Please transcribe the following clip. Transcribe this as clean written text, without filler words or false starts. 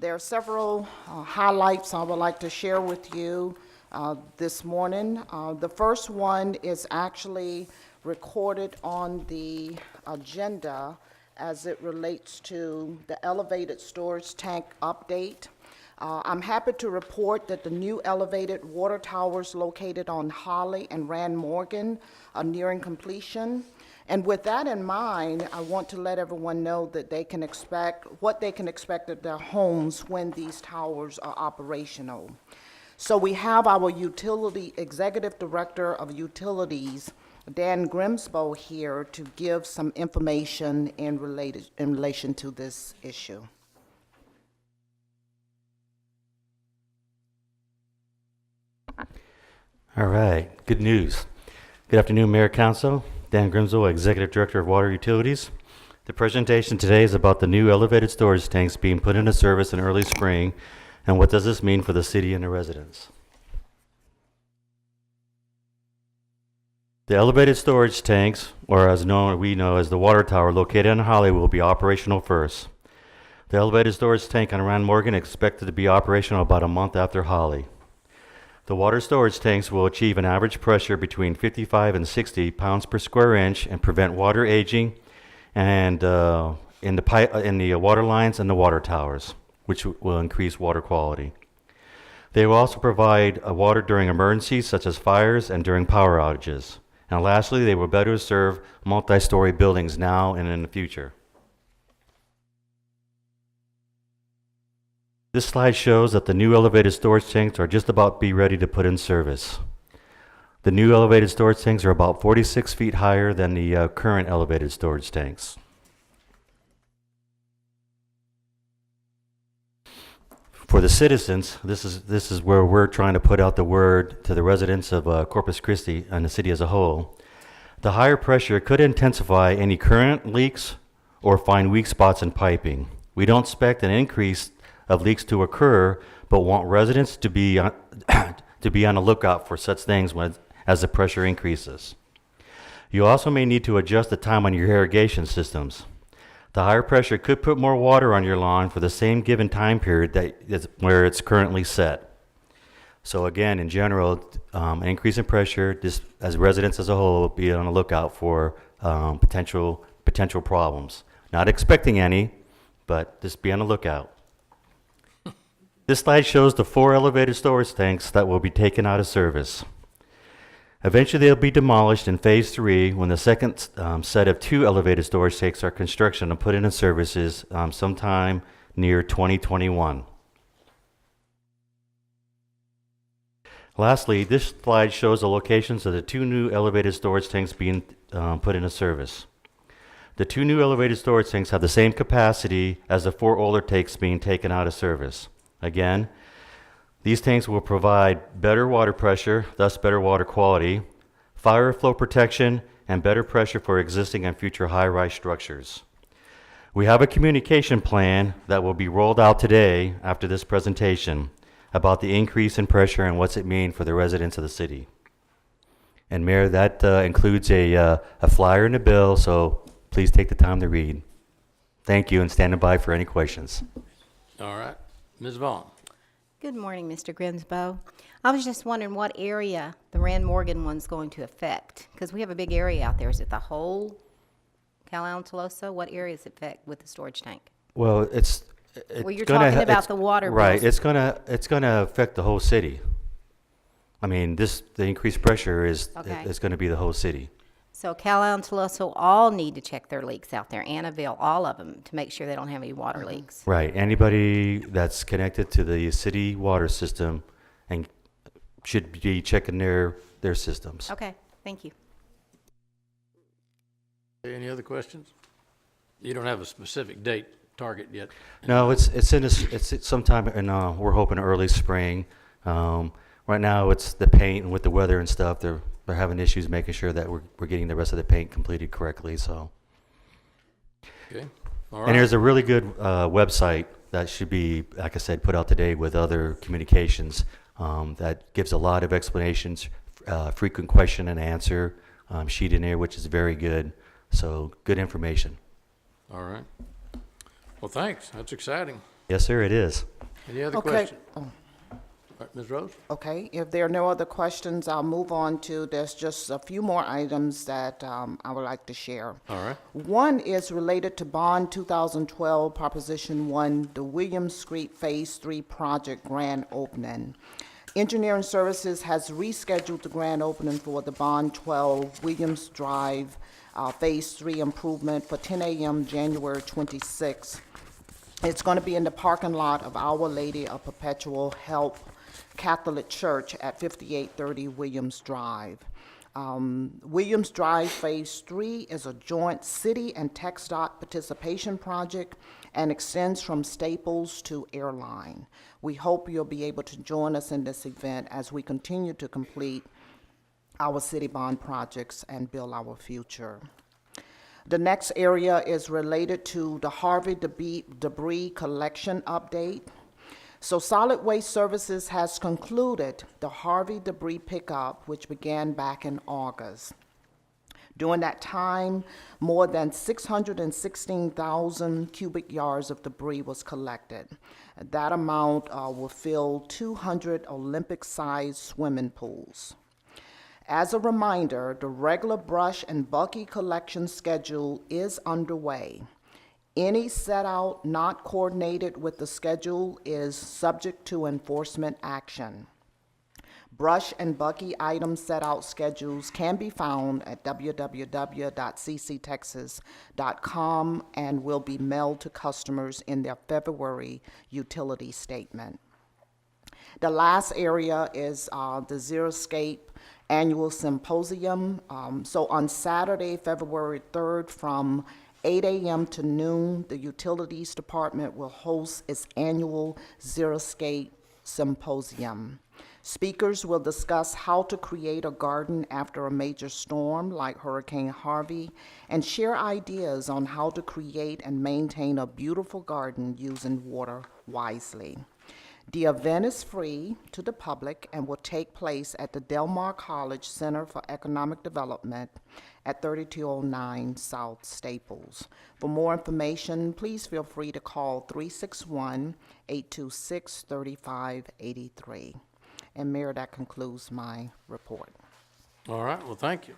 There are several highlights I would like to share with you this morning. The first one is actually recorded on the agenda as it relates to the elevated storage tank update. I'm happy to report that the new elevated water towers located on Holly and Rand Morgan are nearing completion. And with that in mind, I want to let everyone know that they can expect what they can expect of their homes when these towers are operational. So we have our Executive Director of Utilities, Dan Grimsbo, here to give some information in relation to this issue. All right, good news. Good afternoon, Mayor, Council. Dan Grimsbo, Executive Director of Water Utilities. The presentation today is about the new elevated storage tanks being put into service in early spring, and what does this mean for the city and the residents. The elevated storage tanks, or as we know as the water tower located in Holly, will be operational first. The elevated storage tank on Rand Morgan is expected to be operational about a month after Holly. The water storage tanks will achieve an average pressure between 55 and 60 pounds per square inch and prevent water aging and in the water lines and the water towers, which will increase water quality. They will also provide water during emergencies such as fires and during power outages. And lastly, they will better serve multi-story buildings now and in the future. This slide shows that the new elevated storage tanks are just about to be ready to put in service. The new elevated storage tanks are about 46 feet higher than the current elevated storage tanks. For the citizens, this is where we're trying to put out the word to the residents of Corpus Christi and the city as a whole. The higher pressure could intensify any current leaks or find weak spots in piping. We don't expect an increase of leaks to occur, but want residents to be on, to be on the lookout for such things as the pressure increases. You also may need to adjust the time on your irrigation systems. The higher pressure could put more water on your lawn for the same given time period where it's currently set. So again, in general, an increase in pressure, just as residents as a whole, be on the lookout for potential problems. Not expecting any, but just be on the lookout. This slide shows the 4 elevated storage tanks that will be taken out of service. Eventually they'll be demolished in phase 3 when the second set of 2 elevated storage tanks are construction and put into services sometime near 2021. Lastly, this slide shows the locations of the 2 new elevated storage tanks being put into service. The 2 new elevated storage tanks have the same capacity as the 4 older tanks being taken out of service. Again, these tanks will provide better water pressure, thus better water quality, fire flow protection, and better pressure for existing and future high-rise structures. We have a communication plan that will be rolled out today after this presentation about the increase in pressure and what's it mean for the residents of the city. And Mayor, that includes a flyer and a bill, so please take the time to read. Thank you, and stand by for any questions. All right. Ms. Vaughn. Good morning, Mr. Grimsbo. I was just wondering what area the Rand Morgan one's going to affect, because we have a big area out there. Is it the whole Cal Tolosa? What area does it affect with the storage tank? Well, Well, you're talking about the water right. bills. It's gonna affect the whole city. I mean, the increased pressure is going to be the whole city. So Cal Tolosa all need to check their leaks out there, Annaville, all of them, to make sure they don't have any water leaks. Right. Anybody that's connected to the city water system and should be checking their systems. Okay, thank you. Any other questions? You don't have a specific date target yet? No, it's sometime in we're hoping early spring. Right now it's the paint, and with the weather and stuff, they're having issues making sure that we're getting the rest of the paint completed correctly. So. Okay. All right. And there's a really good website that should be, like I said, put out today with other communications that gives a lot of explanations, frequent question and answer sheet in there, which is very good. So good information. All right. Well, thanks. That's exciting. Yes, sir, it is. Any other Okay. questions? All right, Ms. Rose? Okay, if there are no other questions, I'll move on to, there's just a few more items that I would like to share. All right. One is related to Bond 2012 Proposition 1, the Williams Street Phase 3 project grand opening. Engineering Services has rescheduled the grand opening for the Bond 12 Williams Drive Phase 3 improvement for 10 a.m. January 26th. It's going to be in the parking lot of Our Lady of Perpetual Help Catholic Church at 5830 Williams Drive. Williams Drive Phase 3 is a joint city and TxDOT participation project and extends from Staples to Airline. We hope you'll be able to join us in this event as we continue to complete our city bond projects and build our future. The next area is related to the Harvey debris collection update. So Solid Waste Services has concluded the Harvey debris pickup, which began back in August. During that time, more than 616,000 cubic yards of debris was collected. That amount will fill 200 Olympic-sized swimming pools. As a reminder, the regular brush and bulky collection schedule is underway. Any set-out not coordinated with the schedule is subject to enforcement action. Brush and bulky item set-out schedules can be found at www.cctexas.com and will be mailed to customers in their February utility statement. The last area is the Xeriscape Annual Symposium. So on Saturday, February 3rd, from 8 a.m. to noon, the Utilities Department will host its annual Xeriscape Symposium. Speakers will discuss how to create a garden after a major storm like Hurricane Harvey and share ideas on how to create and maintain a beautiful garden using water wisely. The event is free to the public and will take place at the Del Mar College Center for Economic Development at 3209 South Staples. For more information, please feel free to call 361-826-3583. And Mayor, that concludes my report. All right, well, thank you.